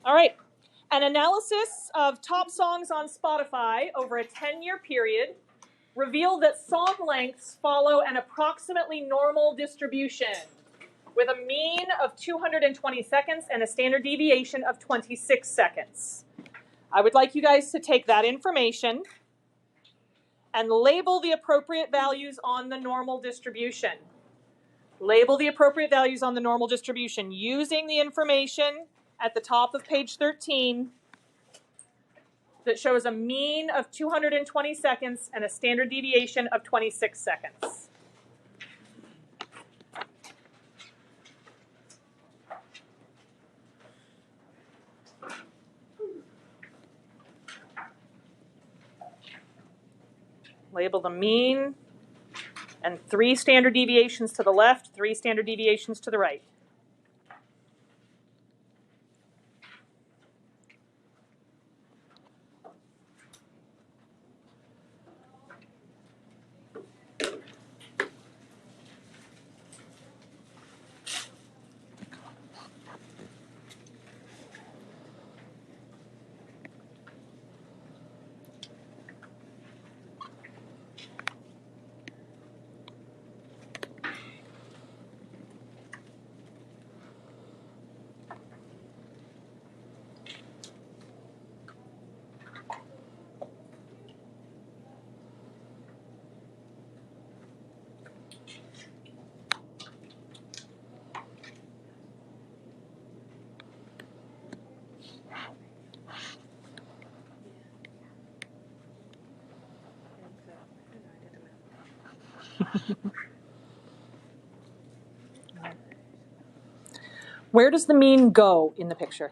All right. An analysis of top songs on Spotify over a 10-year period revealed that song lengths follow an approximately normal distribution with a mean of 220 seconds and a standard deviation of 26 seconds. I would like you guys to take that information and label the appropriate values on the normal distribution. Label the appropriate values on the normal distribution using the information at the top of page 13 that shows a mean of 220 seconds and a standard deviation of 26 seconds. Label the mean and 3 standard deviations to the left, 3 standard deviations to the right. Where does the mean go in the picture?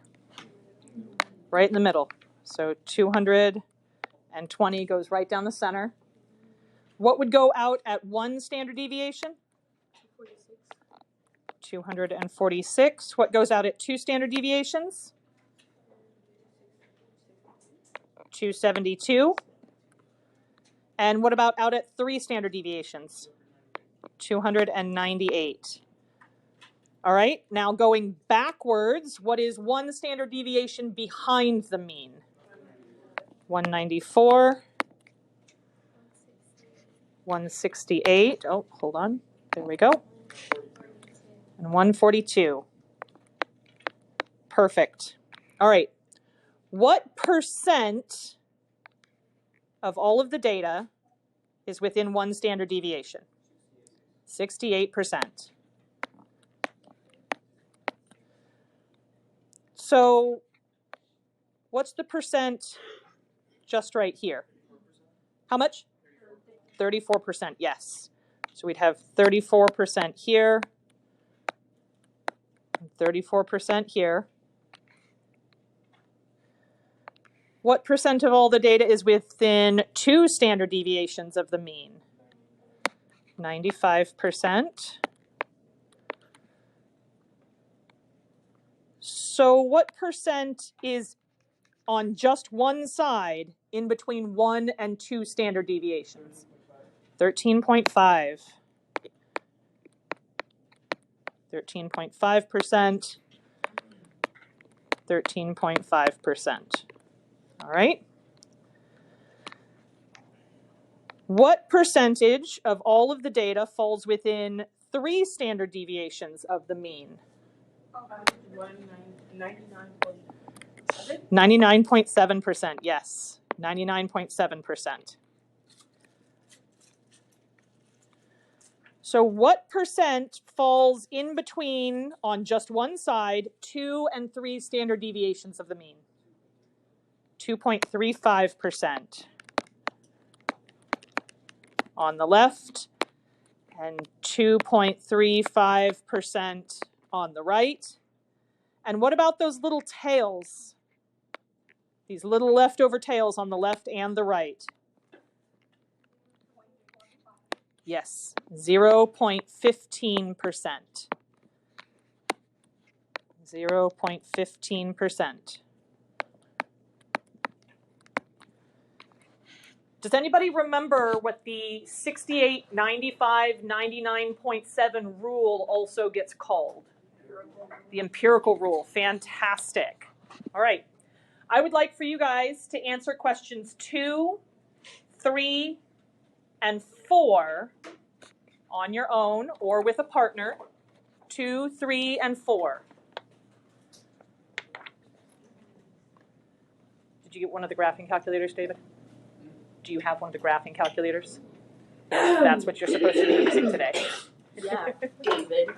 Right in the middle. So 220 goes right down the center. What would go out at 1 standard deviation? 246. What goes out at 2 standard deviations? 272. And what about out at 3 standard deviations? 298. All right, now going backwards, what is 1 standard deviation behind the mean? 194. 168. Oh, hold on. There we go. And 142. Perfect. All right. What percent of all of the data is within 1 standard deviation? 68%. So what's the percent just right here? How much? 34%, yes. So we'd have 34% here, 34% here. What percent of all the data is within 2 standard deviations of the mean? 95%. So what percent is on just one side in between 1 and 2 standard deviations? 13.5. 13.5%. 13.5%. All right. What percentage of all of the data falls within 3 standard deviations of the mean? 99.7%, yes. 99.7%. So what percent falls in between, on just one side, 2 and 3 standard deviations of the mean? 2.35% on the left and 2.35% on the right. And what about those little tails? These little leftover tails on the left and the right? Yes, 0.15%. 0.15%. Does anybody remember what the 68, 95, 99.7 rule also gets called? The empirical rule. Fantastic. All right. I would like for you guys to answer questions 2, 3, and 4 on your own or with a partner. 2, 3, and 4. Did you get one of the graphing calculators, David? Do you have one of the graphing calculators? That's what you're supposed to be using today. Yeah, David.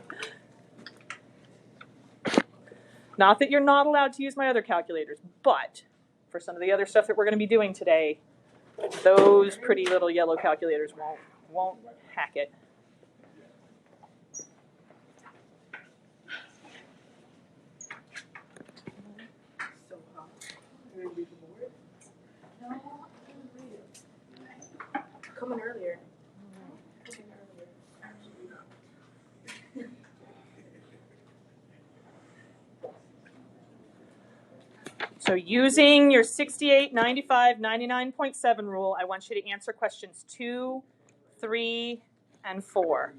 Not that you're not allowed to use my other calculators, but for some of the other stuff that we're going to be doing today, those pretty little yellow calculators won't hack it. So hot. You're gonna read the board? No, I'm gonna read it. Coming earlier. So using your 68, 95, 99.7 rule, I want you to answer questions 2, 3, and 4.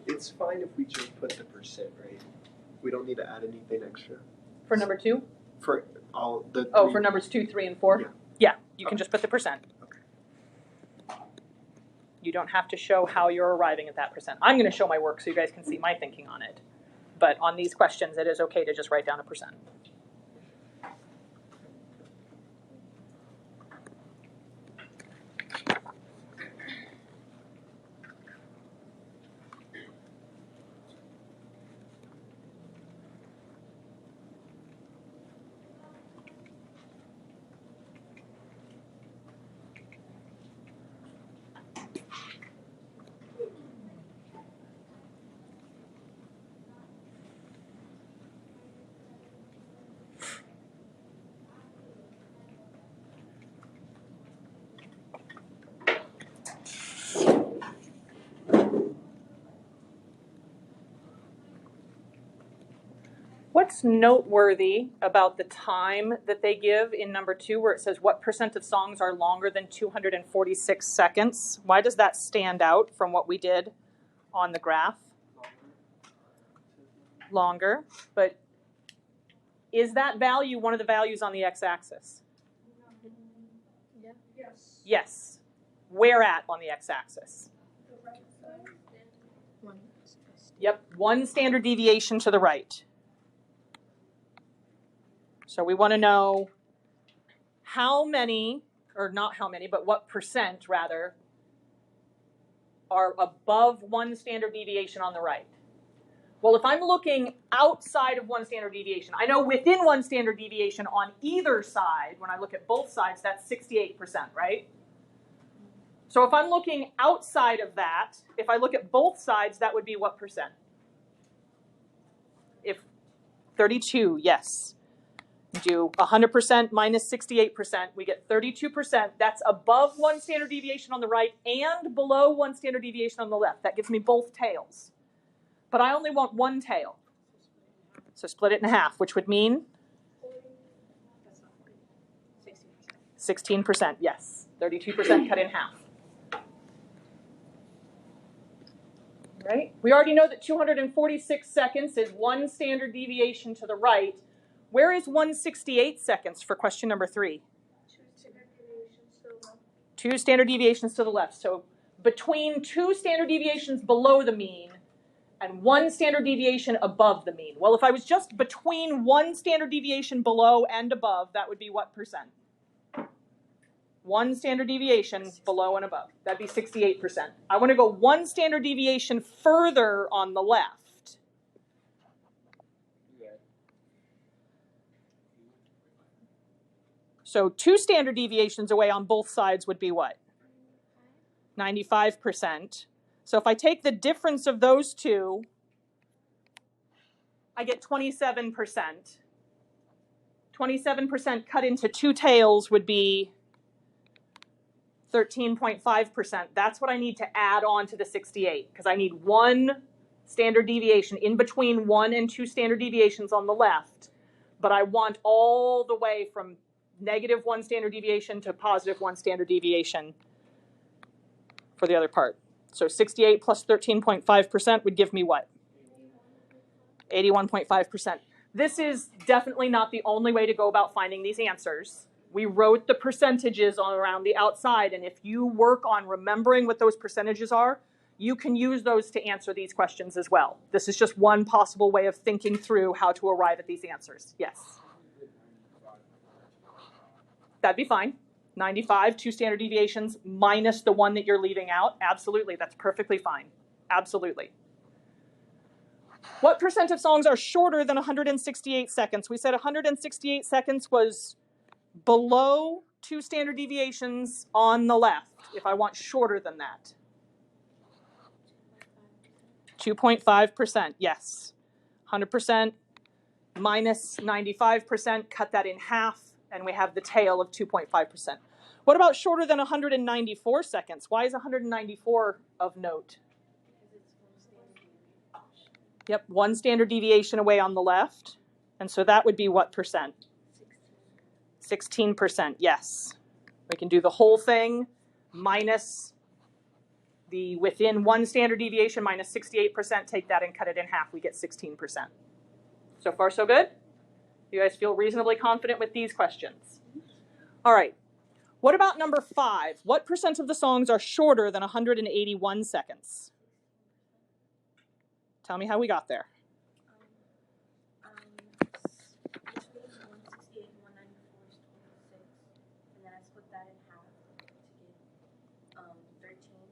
It's fine if we just put the percent, right? We don't need to add anything extra. For number 2? For all the Oh, for numbers 2, 3, and 4? Yeah. Yeah, you can just put the percent. Okay. You don't have to show how you're arriving at that percent. I'm going to show my work so you guys can see my thinking on it. But on these questions, it is okay to just write down a percent. What's noteworthy about the time that they give in number 2 where it says what percent of songs are longer than 246 seconds? Why does that stand out from what we did on the graph? Longer, but is that value one of the values on the x-axis? Yeah. Yes. Yes. Where at on the x-axis? The right side. Yep, 1 standard deviation to the right. So we want to know how many, or not how many, but what percent rather, are above 1 standard deviation on the right. Well, if I'm looking outside of 1 standard deviation, I know within 1 standard deviation on either side, when I look at both sides, that's 68%, right? So if I'm looking outside of that, if I look at both sides, that would be what percent? If 32, yes. Do 100% minus 68%, we get 32%. That's above 1 standard deviation on the right and below 1 standard deviation on the left. That gives me both tails. But I only want 1 tail. So split it in half, which would mean 16%, yes. 32% cut in half. Right? We already know that 246 seconds is 1 standard deviation to the right. Where is 168 seconds for question number 3? 2 standard deviations to the left. 2 standard deviations to the left. So between 2 standard deviations below the mean and 1 standard deviation above the mean. Well, if I was just between 1 standard deviation below and above, that would be what percent? 1 standard deviation below and above. That'd be 68%. I want to go 1 standard deviation further on the left. So 2 standard deviations away on both sides would be what? 95%. So if I take the difference of those two, I get 27%. 27% cut into two tails would be 13.5%. That's what I need to add on to the 68, because I need one standard deviation in between 1 and 2 standard deviations on the left, but I want all the way from -1 standard deviation to +1 standard deviation for the other part. So 68 plus 13.5% would give me what? 81.5%. This is definitely not the only way to go about finding these answers. We wrote the percentages on around the outside, and if you work on remembering what those percentages are, you can use those to answer these questions as well. This is just one possible way of thinking through how to arrive at these answers. Yes? That'd be fine. 95, 2 standard deviations, minus the one that you're leaving out. Absolutely, that's perfectly fine. Absolutely. What percent of songs are shorter than 168 seconds? We said 168 seconds was below 2 standard deviations on the left, if I want shorter than that. 2.5%, yes. 100% minus 95%, cut that in half, and we have the tail of 2.5%. What about shorter than 194 seconds? Why is 194 of note? Yep, 1 standard deviation away on the left. And so that would be what percent? 16%, yes. We can do the whole thing minus the within 1 standard deviation minus 68%, take that and cut it in half, we get 16%. So far, so good? You guys feel reasonably confident with these questions? All right. What about number 5? What percent of the songs are shorter than 181 seconds? Tell me how we got there. Between 168 and 194 is 26, and then I split that in half to get 13,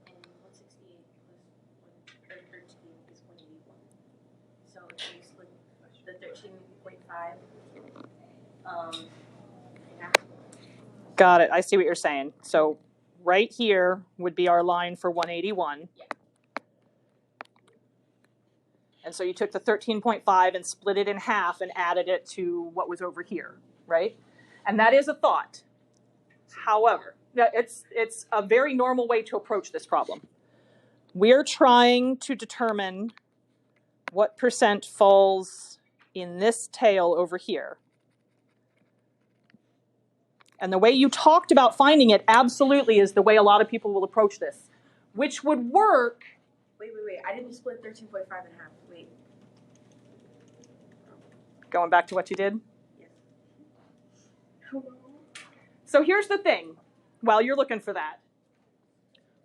and 168 plus 13 is 181. So if you split the 13.5 in half. Got it. I see what you're saying. So right here would be our line for 181. Yeah. And so you took the 13.5 and split it in half and added it to what was over here, right? And that is a thought. However, it's a very normal way to approach this problem. We're trying to determine what percent falls in this tail over here. And the way you talked about finding it absolutely is the way a lot of people will approach this, which would work. Wait. I didn't split 13.5 in half. Wait. Going back to what you did? Yes. So here's the thing, while you're looking for that.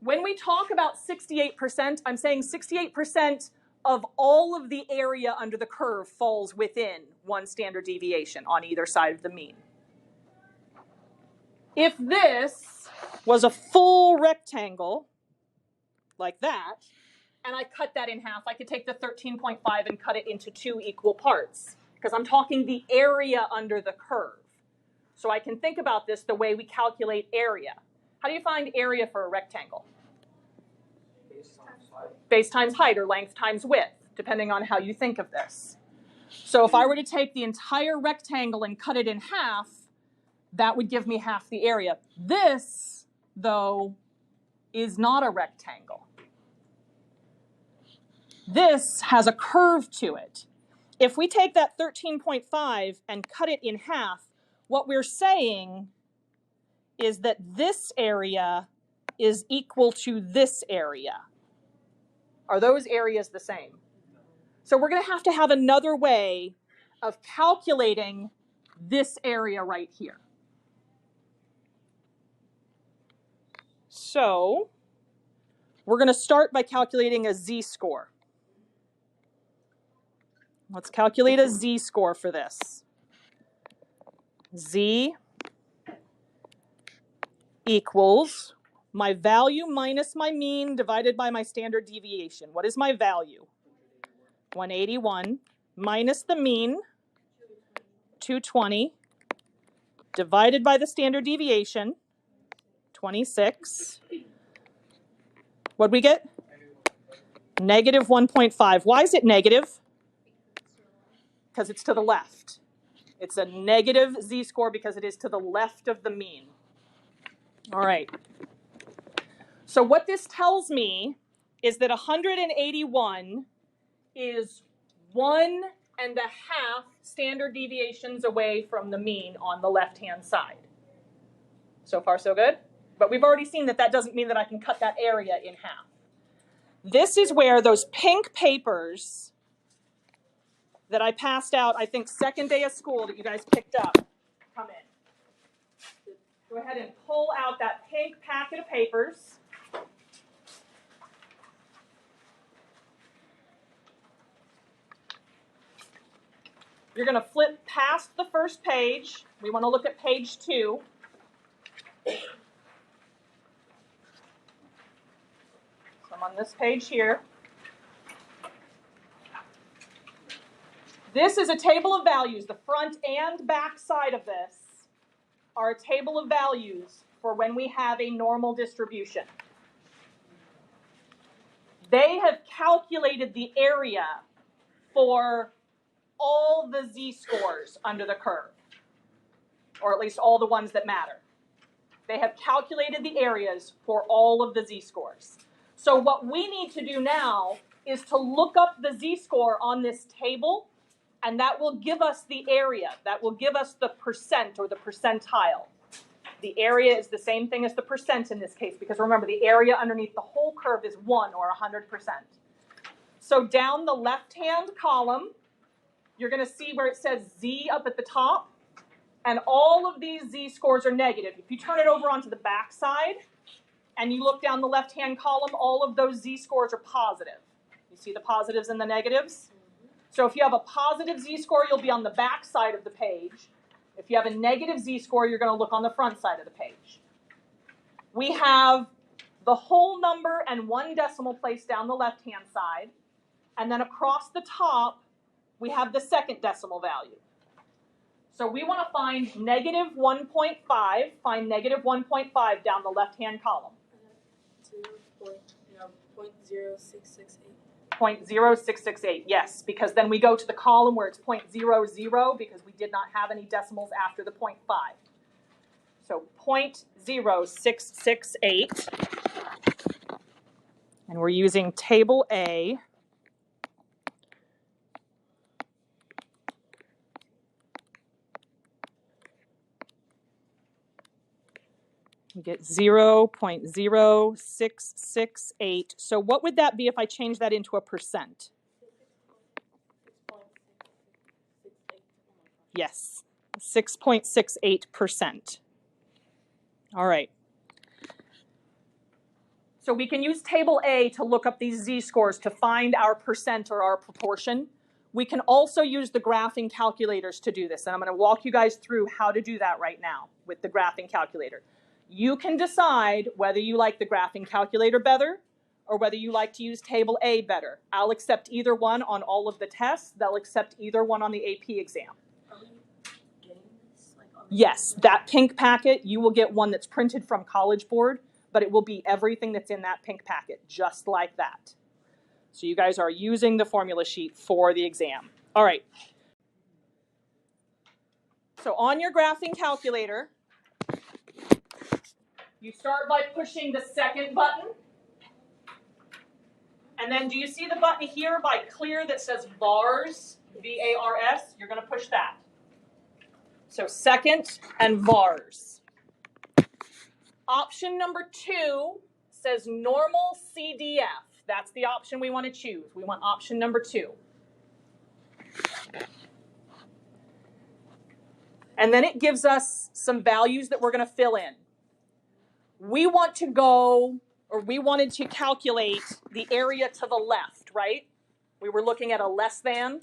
When we talk about 68%, I'm saying 68% of all of the area under the curve falls within 1 standard deviation on either side of the mean. If this was a full rectangle, like that, and I cut that in half, I could take the 13.5 and cut it into 2 equal parts, because I'm talking the area under the curve. So I can think about this the way we calculate area. How do you find area for a rectangle? Base times height, or length times width, depending on how you think of this. So if I were to take the entire rectangle and cut it in half, that would give me half the area. This, though, is not a rectangle. This has a curve to it. If we take that 13.5 and cut it in half, what we're saying is that this area is equal to this area. Are those areas the same? So we're going to have another way of calculating this area right here. So we're going to start by calculating a z-score. Let's calculate a z-score for this. Z equals my value minus my mean divided by my standard deviation. What is my value? 181 minus the mean, 220, divided by the standard deviation, 26, What'd we get? Negative 1.5. Why is it negative? Because it's to the left. It's a negative z-score because it is to the left of the mean. All right. So what this tells me is that 181 is 1.5 standard deviations away from the mean on the left-hand side. So far, so good? But we've already seen that that doesn't mean that I can cut that area in half. This is where those pink papers that I passed out, I think, second day of school that you guys picked up, come in. Go ahead and pull out that pink packet of papers. You're going to flip past the first page. We want to look at page 2. So I'm on this page here. This is a table of values. The front and back side of this are a table of values for when we have a normal distribution. They have calculated the area for all the z-scores under the curve, or at least all the ones that matter. They have calculated the areas for all of the z-scores. So what we need to do now is to look up the z-score on this table, and that will give us the area. That will give us the percent or the percentile. The area is the same thing as the percent in this case, because remember, the area underneath the whole curve is 1 or 100%. So down the left-hand column, you're going to see where it says Z up at the top, and all of these z-scores are negative. If you turn it over onto the back side, and you look down the left-hand column, all of those z-scores are positive. You see the positives and the negatives? So if you have a positive z-score, you'll be on the back side of the page. If you have a negative z-score, you're going to look on the front side of the page. We have the whole number and 1 decimal place down the left-hand side, and then across the top, we have the second decimal value. So we want to find negative 1.5, find negative 1.5 down the left-hand column. 0.0668. 0.0668, yes, because then we go to the column where it's 0.00 because we did not have any decimals after the 0.5. So 0.0668, and we're using table A. We get 0.0668. So what would that be if I change that into a percent? Yes, 6.68%. All right. So we can use table A to look up these z-scores to find our percent or our proportion. We can also use the graphing calculators to do this, and I'm going to walk you guys through how to do that right now with the graphing calculator. You can decide whether you like the graphing calculator better or whether you like to use table A better. I'll accept either one on all of the tests. They'll accept either one on the AP exam. Are we getting this? Yes, that pink packet, you will get one that's printed from College Board, but it will be everything that's in that pink packet, just like that. So you guys are using the formula sheet for the exam. All right. So on your graphing calculator, you start by pushing the second button. And then do you see the button here by clear that says VARS, V-A-R-S? You're going to push that. So second and VARS. Option number 2 says normal CDF. That's the option we want to choose. We want option number 2. And then it gives us some values that we're going to fill in. We want to go, or we wanted to calculate the area to the left, right? We were looking at a less than.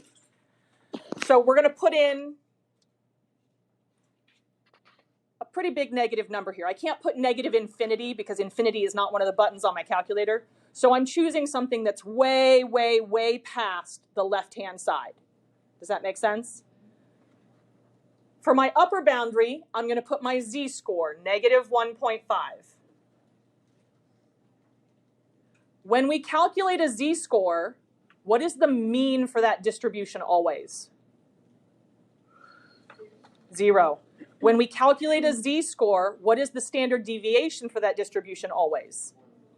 So we're going to put in a pretty big negative number here. I can't put negative infinity because infinity is not one of the buttons on my calculator. So I'm choosing something that's way, way, way past the left-hand side. Does that make sense? For my upper boundary, I'm going to put my z-score, negative 1.5. When we calculate a z-score, what is the mean for that distribution always? 0. When we calculate a z-score, what is the standard deviation for that distribution always?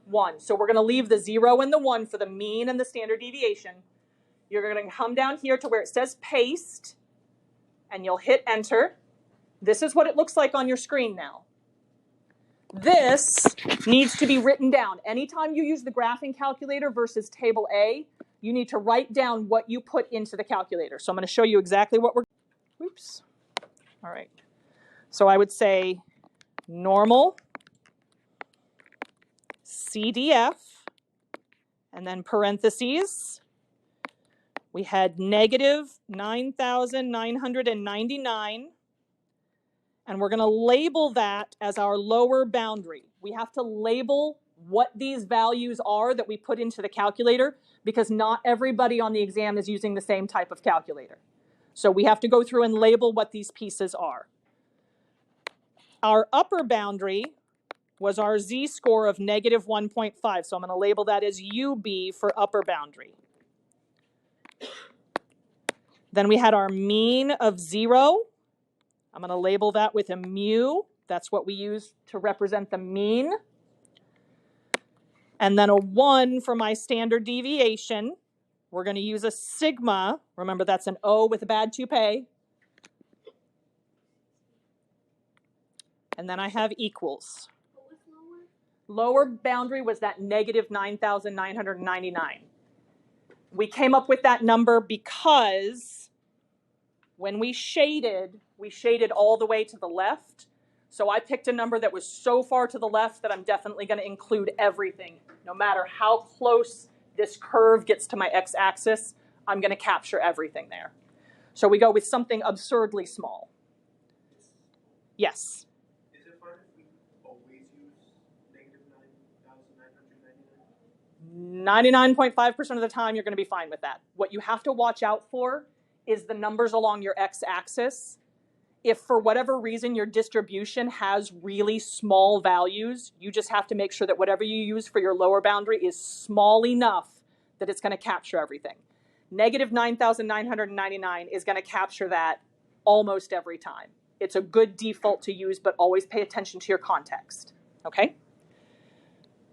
1. So we're going to leave the 0 and the 1 for the mean and the standard deviation. You're going to come down here to where it says paste, and you'll hit enter. This is what it looks like on your screen now. This needs to be written down. Anytime you use the graphing calculator versus table A, you need to write down what you put into the calculator. So I'm going to show you exactly what we're, oops. All right. So I would say normal, CDF, and then parentheses. We had negative 9,999. And we're going to label that as our lower boundary. We have to label what these values are that we put into the calculator because not everybody on the exam is using the same type of calculator. So we have to go through and label what these pieces are. Our upper boundary was our z-score of negative 1.5. So I'm going to label that as UB for upper boundary. Then we had our mean of 0. I'm going to label that with a mu. That's what we use to represent the mean. And then a 1 for my standard deviation. We're going to use a sigma. Remember, that's an O with a bad toupee. And then I have equals. What was lower? Lower boundary was that negative 9,999. We came up with that number because when we shaded all the way to the left. So I picked a number that was so far to the left that I'm definitely going to include everything. No matter how close this curve gets to my x-axis, I'm going to capture everything there. So we go with something absurdly small. Yes? Is it fine if we always use negative 9,999? 99.5% of the time, you're going to be fine with that. What you have to watch out for is the numbers along your x-axis. If for whatever reason your distribution has really small values, you just have to make sure that whatever you use for your lower boundary is small enough that it's going to capture everything. Negative 9,999 is going to capture that almost every time. It's a good default to use, but always pay attention to your context. Okay?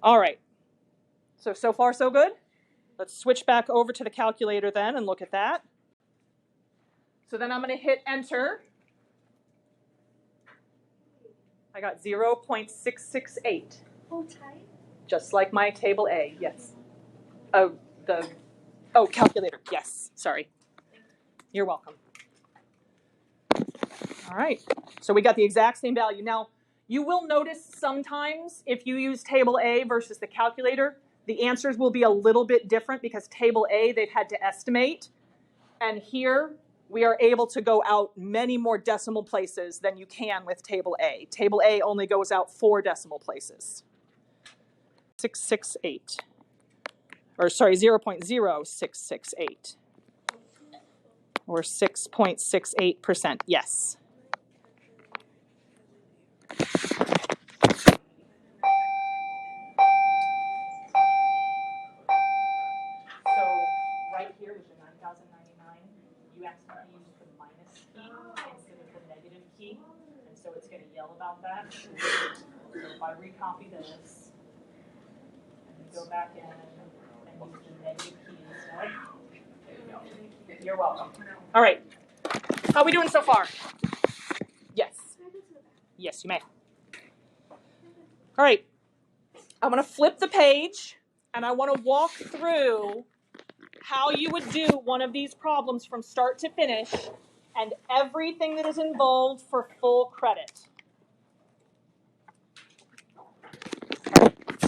All right. So far so good? Let's switch back over to the calculator then and look at that. So then I'm going to hit enter. I got 0.668. Oh, tight. Just like my table A, yes. Calculator, yes, sorry. You're welcome. All right, so we got the exact same value. Now, you will notice sometimes if you use table A versus the calculator, the answers will be a little bit different because table A, they've had to estimate. And here, we are able to go out many more decimal places than you can with table A. Table A only goes out 4 decimal places. 668. Or sorry, 0.0668. Or 6.68%, yes. So right here with the 9,099, you accidentally used the minus key instead of the negative key, and so it's going to yell about that. So if I recopy this, and go back in and use the negative key instead, there you go. You're welcome. All right. How are we doing so far? Yes. Yes, you may. All right. I'm going to flip the page, and I want to walk through how you would do one of these problems from start to finish and everything that is involved for full credit.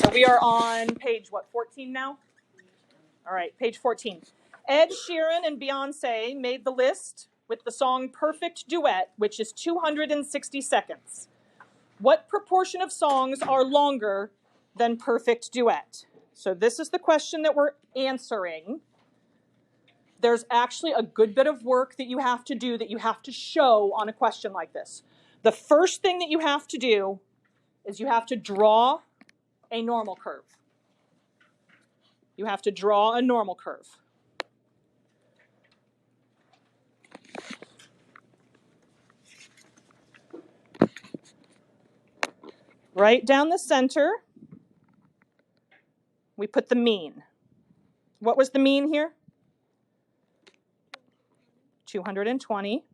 So we are on page, 14 now? All right, page 14. Ed Sheeran and Beyonce made the list with the song Perfect Duet, which is 260 seconds. What proportion of songs are longer than Perfect Duet? So this is the question that we're answering. There's actually a good bit of work that you have to do that you have to show on a question like this. The first thing that you have to do is you have to draw a normal curve. You have to draw a normal curve. Right down the center, we put the mean. What was the mean here? 220.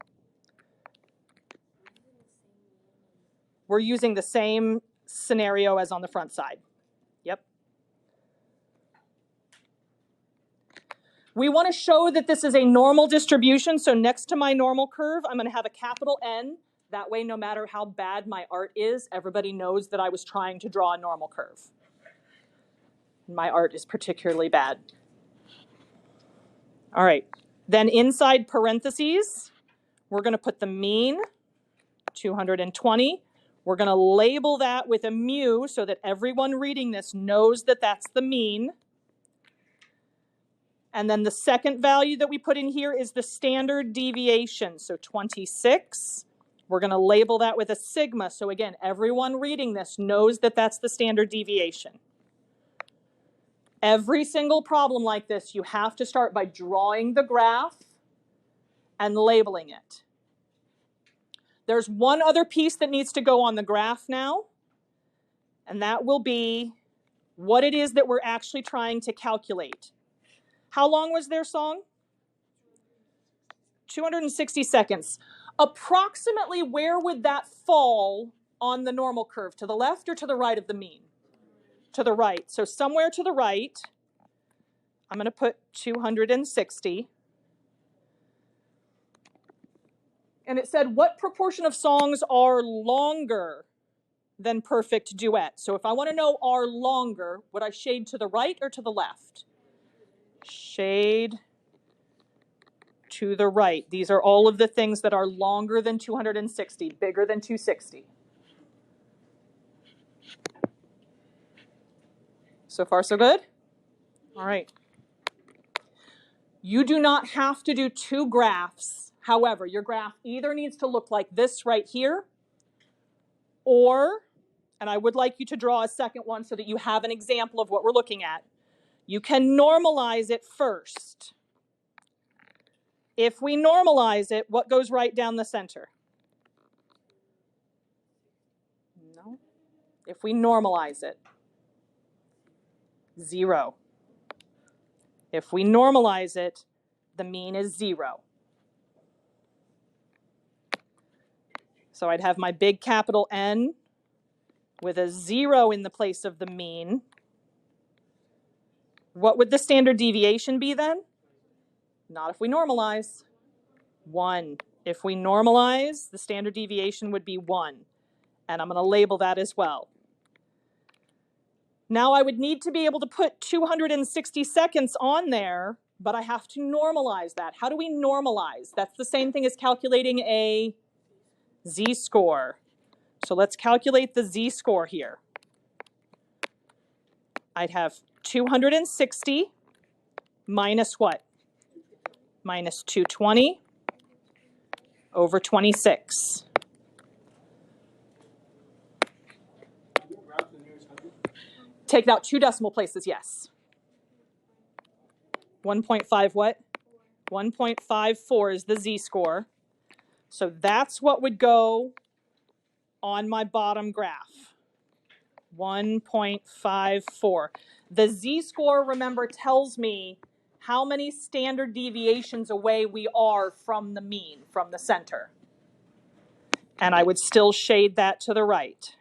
We're using the same scenario as on the front side. Yep. We want to show that this is a normal distribution, so next to my normal curve, I'm going to have a capital N. That way, no matter how bad my art is, everybody knows that I was trying to draw a normal curve. My art is particularly bad. All right, then inside parentheses, we're going to put the mean, 220. We're going to label that with a mu so that everyone reading this knows that that's the mean. And then the second value that we put in here is the standard deviation, so 26. We're going to label that with a sigma. So again, everyone reading this knows that that's the standard deviation. Every single problem like this, you have to start by drawing the graph and labeling it. There's one other piece that needs to go on the graph now, and that will be what it is that we're actually trying to calculate. How long was their song? 260 seconds. Approximately where would that fall on the normal curve? To the left or to the right of the mean? To the right. So somewhere to the right, I'm going to put 260. And it said, what proportion of songs are longer than perfect duet? So if I want to know are longer, would I shade to the right or to the left? Shade to the right. These are all of the things that are longer than 260, bigger than 260. So far, so good? All right. You do not have to do two graphs. However, your graph either needs to look like this right here, or, and I would like you to draw a second one so that you have an example of what we're looking at. You can normalize it first. If we normalize it, what goes right down the center? No. If we normalize it, 0. If we normalize it, the mean is 0. So I'd have my big capital N with a 0 in the place of the mean. What would the standard deviation be then? Not if we normalize. 1. If we normalize, the standard deviation would be 1. And I'm going to label that as well. Now I would need to be able to put 260 seconds on there, but I have to normalize that. How do we normalize? That's the same thing as calculating a z-score. So let's calculate the z-score here. I'd have 260 minus what? Minus 220 over 26. Take it out 2 decimal places, yes. 1.5 what? 1.54 is the z-score. So that's what would go on my bottom graph. 1.54. The z-score, remember, tells me how many standard deviations away we are from the mean, from the center. And I would still shade that to the right.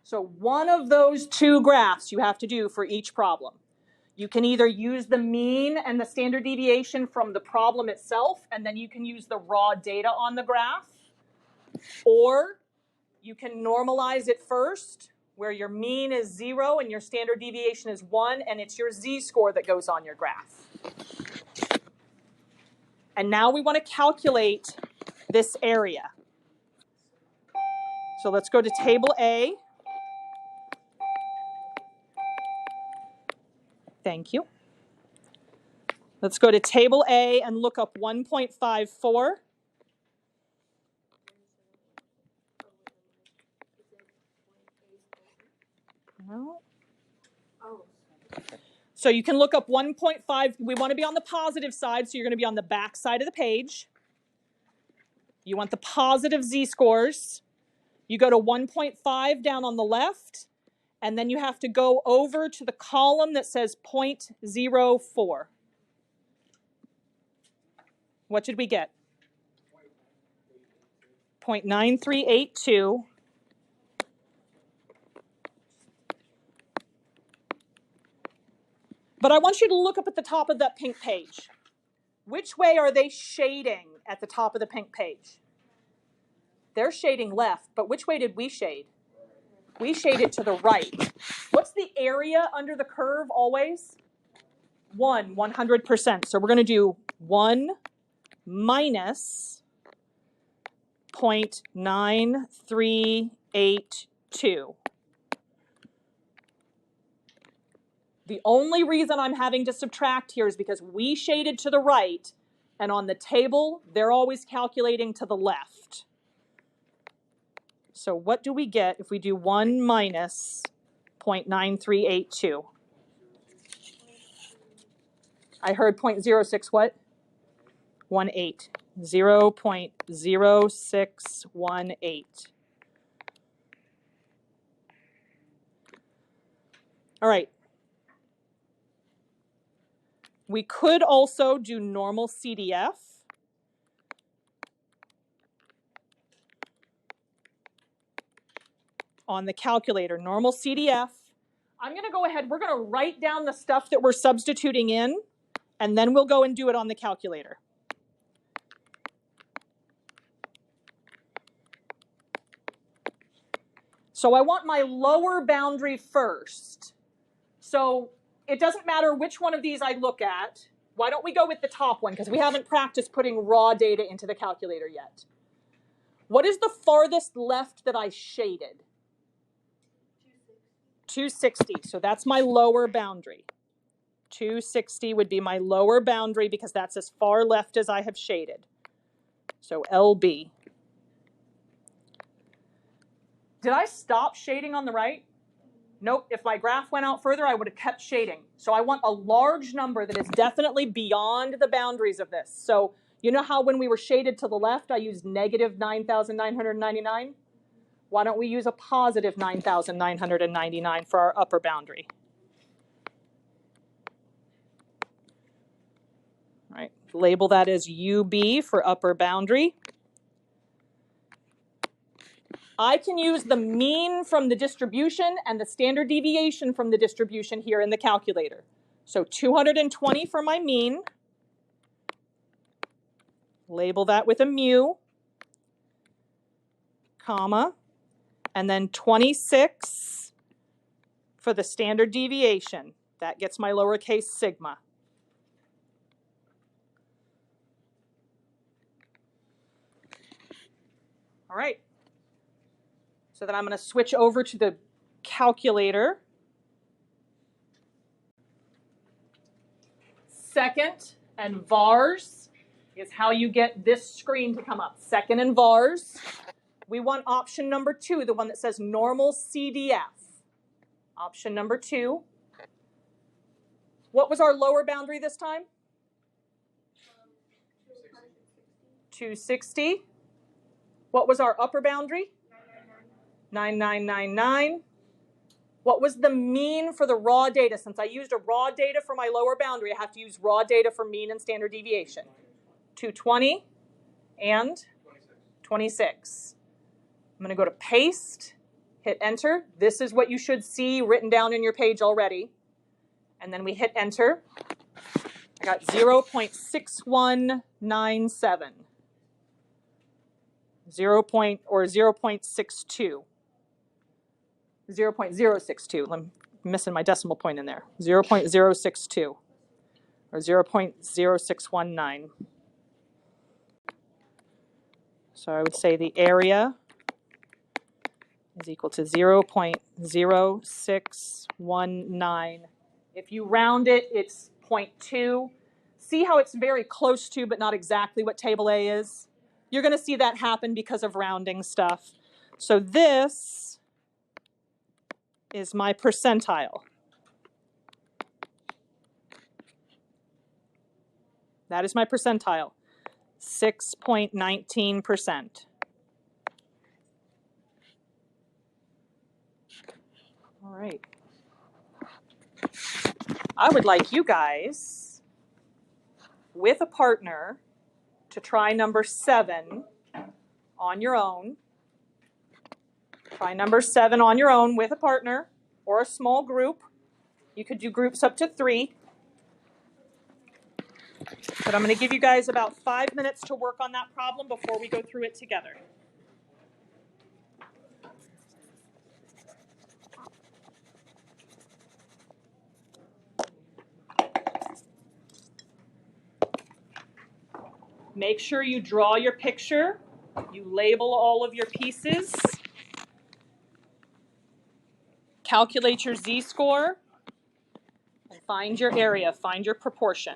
So one of those 2 graphs you have to do for each problem. You can either use the mean and the standard deviation from the problem itself, and then you can use the raw data on the graph, or you can normalize it first, where your mean is 0 and your standard deviation is 1, and it's your z-score that goes on your graph. And now we want to calculate this area. So let's go to table A. Thank you. Let's go to table A and look up 1.54. No. Oh. So you can look up 1.5. We want to be on the positive side, so you're going to be on the back side of the page. You want the positive z-scores. You go to 1.5 down on the left, and then you have to go over to the column that says 0.04. What did we get? 0.9382. But I want you to look up at the top of that pink page. Which way are they shading at the top of the pink page? They're shading left, but which way did we shade? We shaded to the right. What's the area under the curve always? 100%. So we're going to do 1 minus 0.9382. The only reason I'm having to subtract here is because we shaded to the right, and on the table, they're always calculating to the left. So what do we get if we do 1 minus 0.9382? I heard 0.06 what? 18. 0.0618. All right. We could also do normal CDF. On the calculator, normal CDF. I'm going to go ahead, we're going to write down the stuff that we're substituting in, and then we'll go and do it on the calculator. So I want my lower boundary first. So it doesn't matter which one of these I look at. Why don't we go with the top one? Because we haven't practiced putting raw data into the calculator yet. What is the farthest left that I shaded? 260. So that's my lower boundary. 260 would be my lower boundary because that's as far left as I have shaded. So LB. Did I stop shading on the right? Nope. If my graph went out further, I would have kept shading. So I want a large number that is definitely beyond the boundaries of this. So you know how when we were shaded to the left, I used negative 9,999? Why don't we use a positive 9,999 for our upper boundary? All right. Label that as UB for upper boundary. I can use the mean from the distribution and the standard deviation from the distribution here in the calculator. So 220 for my mean. Label that with a mu, comma, and then 26 for the standard deviation. That gets my lowercase sigma. All right. So then I'm going to switch over to the calculator. Second and vars is how you get this screen to come up. Second and vars. We want option number 2, the one that says normal CDF. Option number 2. What was our lower boundary this time? 260. What was our upper boundary? 9999. What was the mean for the raw data? Since I used a raw data for my lower boundary, I have to use raw data for mean and standard deviation. 220 and 26. I'm going to go to paste, hit enter. This is what you should see written down in your page already. And then we hit enter. I got 0.6197. 0.62. 0.062. I'm missing my decimal point in there. 0.062 or 0.0619. So I would say the area is equal to 0.0619. If you round it, it's 0.2. See how it's very close to, but not exactly what table A is? You're going to see that happen because of rounding stuff. So this is my percentile. That is my percentile, 6.19%. All right. I would like you guys, with a partner, to try number 7 on your own. Try number 7 on your own with a partner or a small group. You could do groups up to 3. But I'm going to give you guys about 5 minutes to work on that problem before we go through it together. Make sure you draw your picture. You label all of your pieces. Calculate your z-score. And find your area, find your proportion.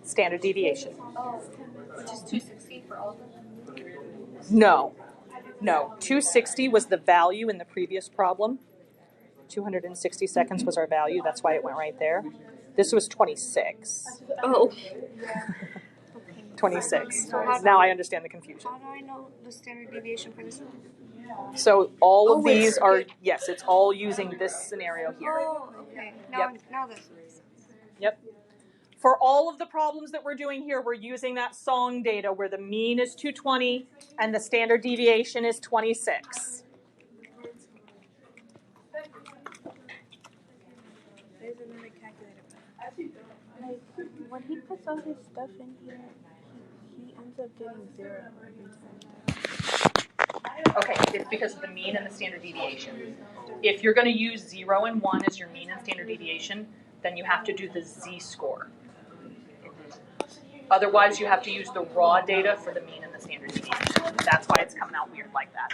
Standard deviation. Oh, which is 260 for all of them? No. 260 was the value in the previous problem. 260 seconds was our value. That's why it went right there. This was 26. Oh. 26. Now I understand the confusion. How do I know the standard deviation for this one? So all of these are, yes, it's all using this scenario here. Oh, okay. Now this makes sense. Yep. For all of the problems that we're doing here, we're using that song data where the mean is 220 and the standard deviation is 26. There's another calculator. Like, when he puts all his stuff in here, he ends up getting 0 every time. Okay, it's because of the mean and the standard deviation. If you're going to use 0 and 1 as your mean and standard deviation, then you have to do the z-score. Otherwise, you have to use the raw data for the mean and the standard deviation. That's why it's coming out weird like that.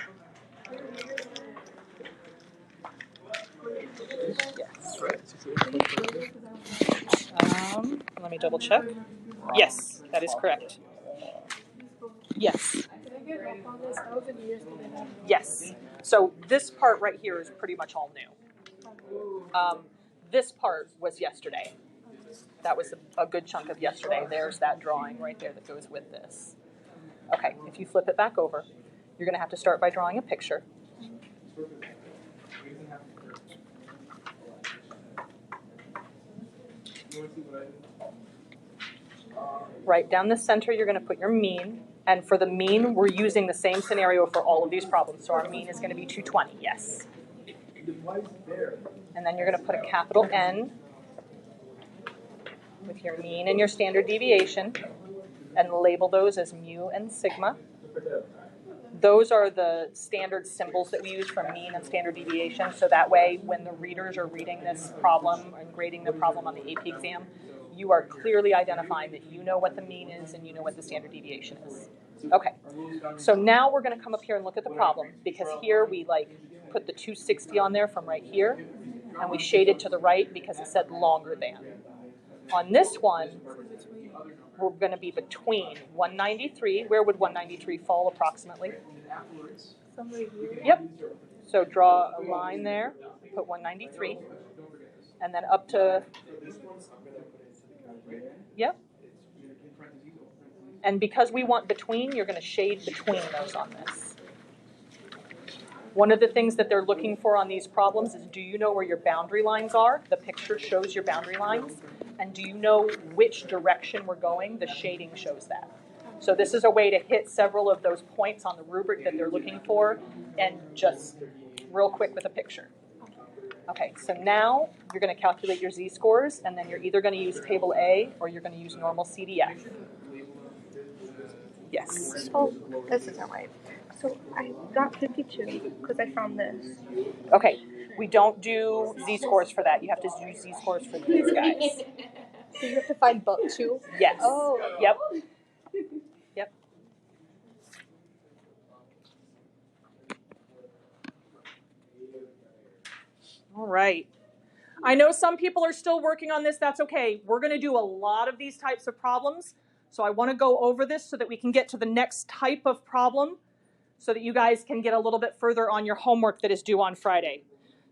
Yes. Let me double check. Yes, that is correct. Yes. Yes. So this part right here is pretty much all new. This part was yesterday. That was a good chunk of yesterday. There's that drawing right there that goes with this. Okay, if you flip it back over, you're going to have to start by drawing a picture. Right down the center, you're going to put your mean. And for the mean, we're using the same scenario for all of these problems. So our mean is going to be 220, yes. And then you're going to put a capital N with your mean and your standard deviation and label those as mu and sigma. Those are the standard symbols that we use for mean and standard deviation. So that way, when the readers are reading this problem and grading the problem on the AP exam, you are clearly identifying that you know what the mean is and you know what the standard deviation is. Okay, so now we're going to come up here and look at the problem, because here we put the 260 on there from right here, and we shaded to the right because it said longer than. On this one, we're going to be between 193. Where would 193 fall approximately? Somewhere here. Yep. So draw a line there, put 193, and then up to, yep. And because we want between, you're going to shade between those on this. One of the things that they're looking for on these problems is, do you know where your boundary lines are? The picture shows your boundary lines. And do you know which direction we're going? The shading shows that. So this is a way to hit several of those points on the rubric that they're looking for, and just real quick with a picture. Okay, so now you're going to calculate your z-scores, and then you're either going to use table A or you're going to use normal CDF. Yes. So this isn't right. So I got 52 because I found this. Okay, we don't do z-scores for that. You have to do z-scores for these guys. So you have to find both two? Yes. Oh. Yep. Yep. All right. I know some people are still working on this. That's okay. We're going to do a lot of these types of problems. So I want to go over this so that we can get to the next type of problem so that you guys can get a little bit further on your homework that is due on Friday.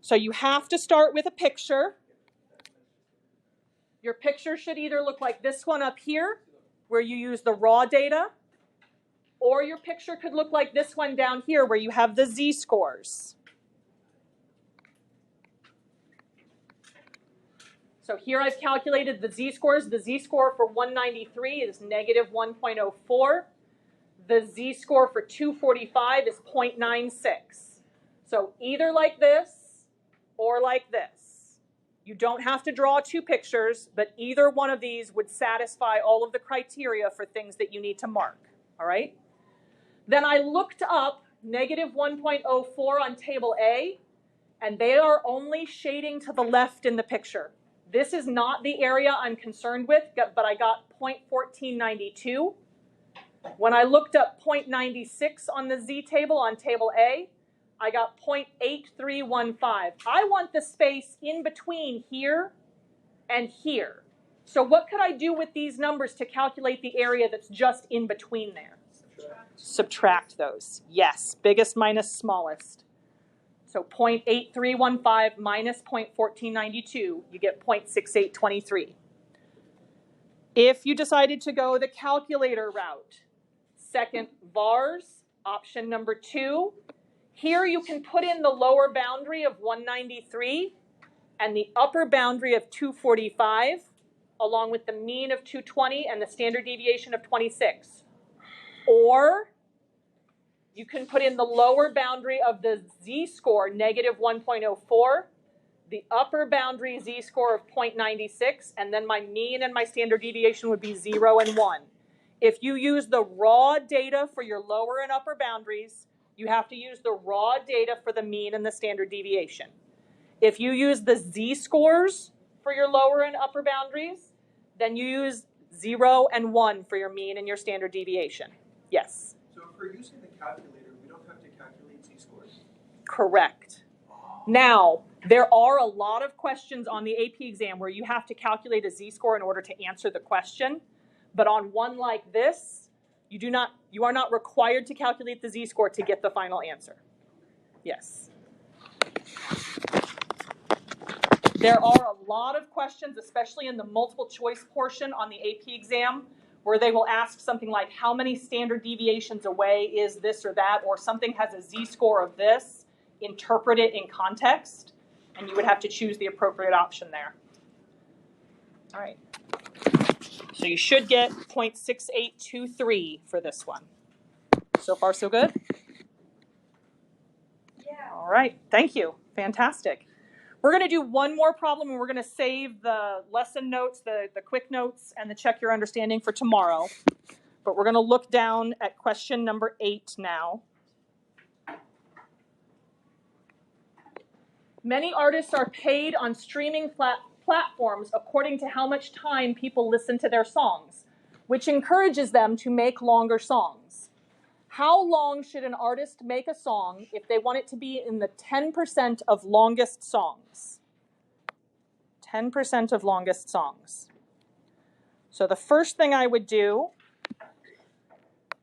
So you have to start with a picture. Your picture should either look like this one up here, where you use the raw data, or your picture could look like this one down here, where you have the z-scores. So here I've calculated the z-scores. The z-score for 193 is negative 1.04. The z-score for 245 is 0.96. So either like this or like this. You don't have to draw two pictures, but either one of these would satisfy all of the criteria for things that you need to mark, all right? Then I looked up negative 1.04 on table A, and they are only shading to the left in the picture. This is not the area I'm concerned with, but I got 0.1492. When I looked up 0.96 on the Z table on table A, I got 0.8315. I want the space in between here and here. So what could I do with these numbers to calculate the area that's just in between there? Subtract those. Yes, biggest minus smallest. So 0.8315 minus 0.1492, you get 0.6823. If you decided to go the calculator route, second VARS, option number 2, here you can put in the lower boundary of 193 and the upper boundary of 245, along with the mean of 220 and the standard deviation of 26. Or you can put in the lower boundary of the z-score, negative 1.04, the upper boundary z-score of 0.96, and then my mean and my standard deviation would be 0 and 1. If you use the raw data for your lower and upper boundaries, you have to use the raw data for the mean and the standard deviation. If you use the z-scores for your lower and upper boundaries, then you use 0 and 1 for your mean and your standard deviation. Yes? So if we're using the calculator, we don't have to calculate z-scores? Correct. Now, there are a lot of questions on the AP exam where you have to calculate a z-score in order to answer the question. But on one like this, you are not required to calculate the z-score to get the final answer. Yes. There are a lot of questions, especially in the multiple choice portion on the AP exam, where they will ask something like, how many standard deviations away is this or that, or something has a z-score of this, interpret it in context, and you would have to choose the appropriate option there. All right. So you should get 0.6823 for this one. So far, so good? Yeah. All right, thank you. Fantastic. We're going to do one more problem, and we're going to save the lesson notes, the quick notes, and the check your understanding for tomorrow. But we're going to look down at question number 8 now. Many artists are paid on streaming platforms according to how much time people listen to their songs, which encourages them to make longer songs. How long should an artist make a song if they want it to be in the 10% of longest songs? 10% of longest songs. So the first thing I would do,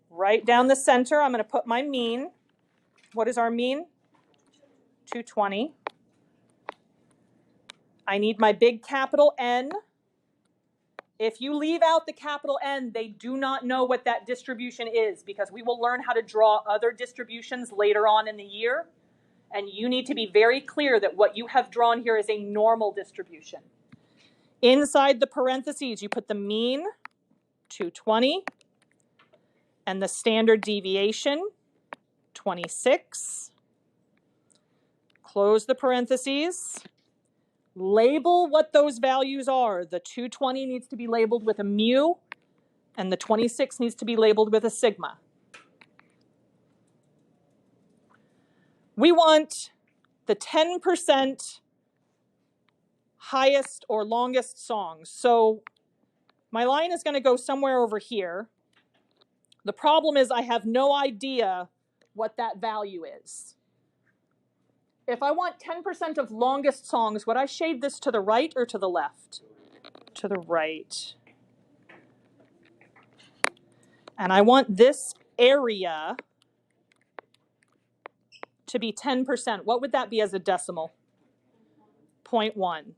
right down the center, I'm going to put my mean. What is our mean? 220. I need my big capital N. If you leave out the capital N, they do not know what that distribution is, because we will learn how to draw other distributions later on in the year. And you need to be very clear that what you have drawn here is a normal distribution. Inside the parentheses, you put the mean, 220, and the standard deviation, 26. Close the parentheses. Label what those values are. The 220 needs to be labeled with a mu, and the 26 needs to be labeled with a sigma. We want the 10% highest or longest songs. So my line is going to go somewhere over here. The problem is I have no idea what that value is. If I want 10% of longest songs, would I shade this to the right or to the left? To the right. And I want this area to be 10%. What would that be as a decimal? 0.1.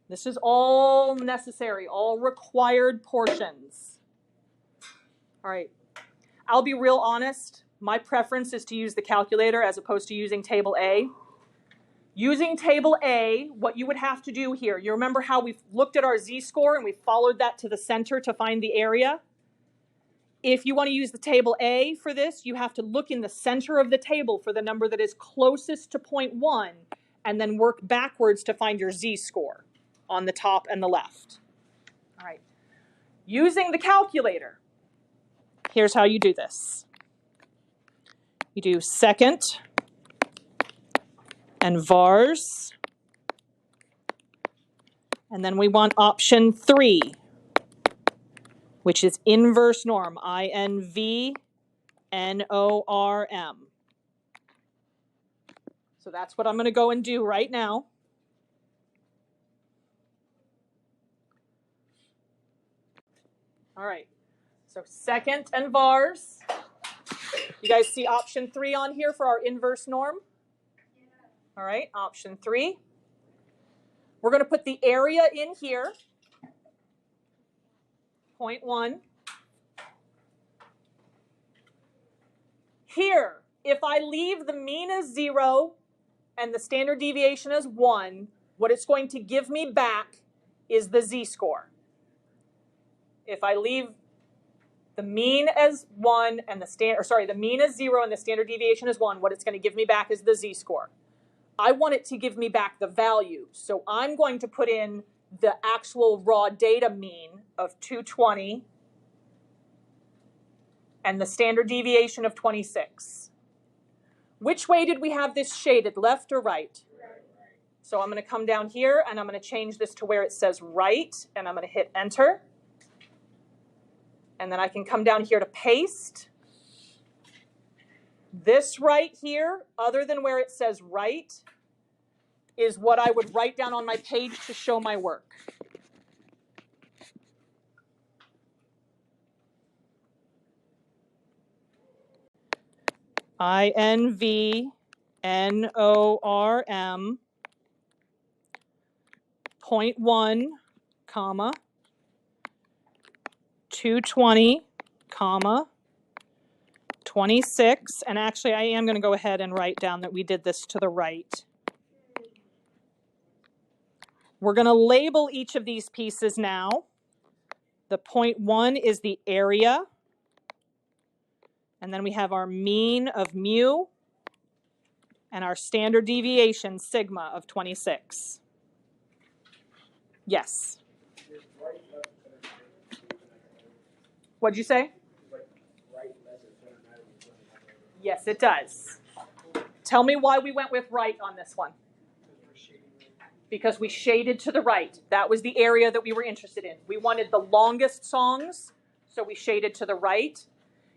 This is all necessary, all required portions. All right. I'll be real honest. My preference is to use the calculator as opposed to using table A. Using table A, what you would have to do here, you remember how we looked at our z-score and we followed that to the center to find the area? If you want to use the table A for this, you have to look in the center of the table for the number that is closest to 0.1 and then work backwards to find your z-score on the top and the left. All right. Using the calculator, here's how you do this. You do second and vars, and then we want option 3, which is inverse norm, INVNORM. So that's what I'm going to go and do right now. All right, so second and vars. You guys see option 3 on here for our inverse norm? All right, option 3. We're going to put the area in here, 0.1. Here, if I leave the mean as 0 and the standard deviation as 1, what it's going to give me back is the z-score. If I leave the mean as 1 and the mean as 0 and the standard deviation is 1, what it's going to give me back is the z-score. I want it to give me back the value, so I'm going to put in the actual raw data mean of 220 and the standard deviation of 26. Which way did we have this shaded, left or right? So I'm going to come down here and I'm going to change this to where it says right, and I'm going to hit enter. And then I can come down here to paste. This right here, other than where it says right, is what I would write down on my page to show my work. INVNORM, 0.1, comma, 220, comma, 26, and actually I am going to go ahead and write down that we did this to the right. We're going to label each of these pieces now. The 0.1 is the area, and then we have our mean of mu and our standard deviation, sigma, of 26. Yes. What'd you say? Yes, it does. Tell me why we went with right on this one. Because we shaded to the right. That was the area that we were interested in. We wanted the longest songs, so we shaded to the right.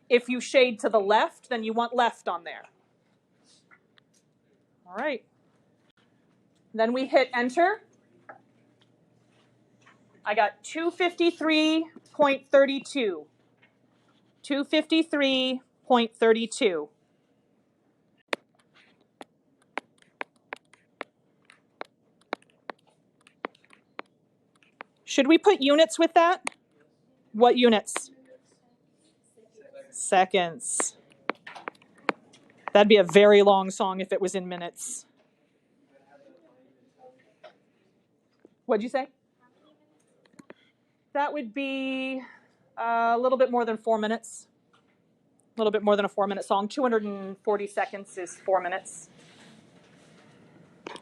If you shade to the left, then you want left on there. All right. Then we hit enter. I got 253.32. 253.32. Should we put units with that? What units? Seconds. That'd be a very long song if it was in minutes. What'd you say? That would be a little bit more than 4 minutes. A little bit more than a 4-minute song. 240 seconds is 4 minutes.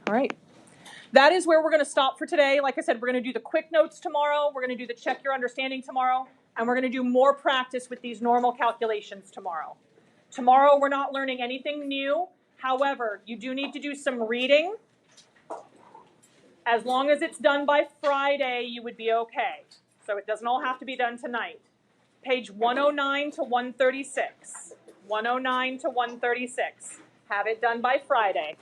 All right. That is where we're going to stop for today. Like I said, we're going to do the quick notes tomorrow. We're going to do the check your understanding tomorrow. And we're going to do more practice with these normal calculations tomorrow. Tomorrow, we're not learning anything new. However, you do need to do some reading. As long as it's done by Friday, you would be okay. So it doesn't all have to be done tonight. Page 109 to 136. 109 to 136. Have it done by Friday.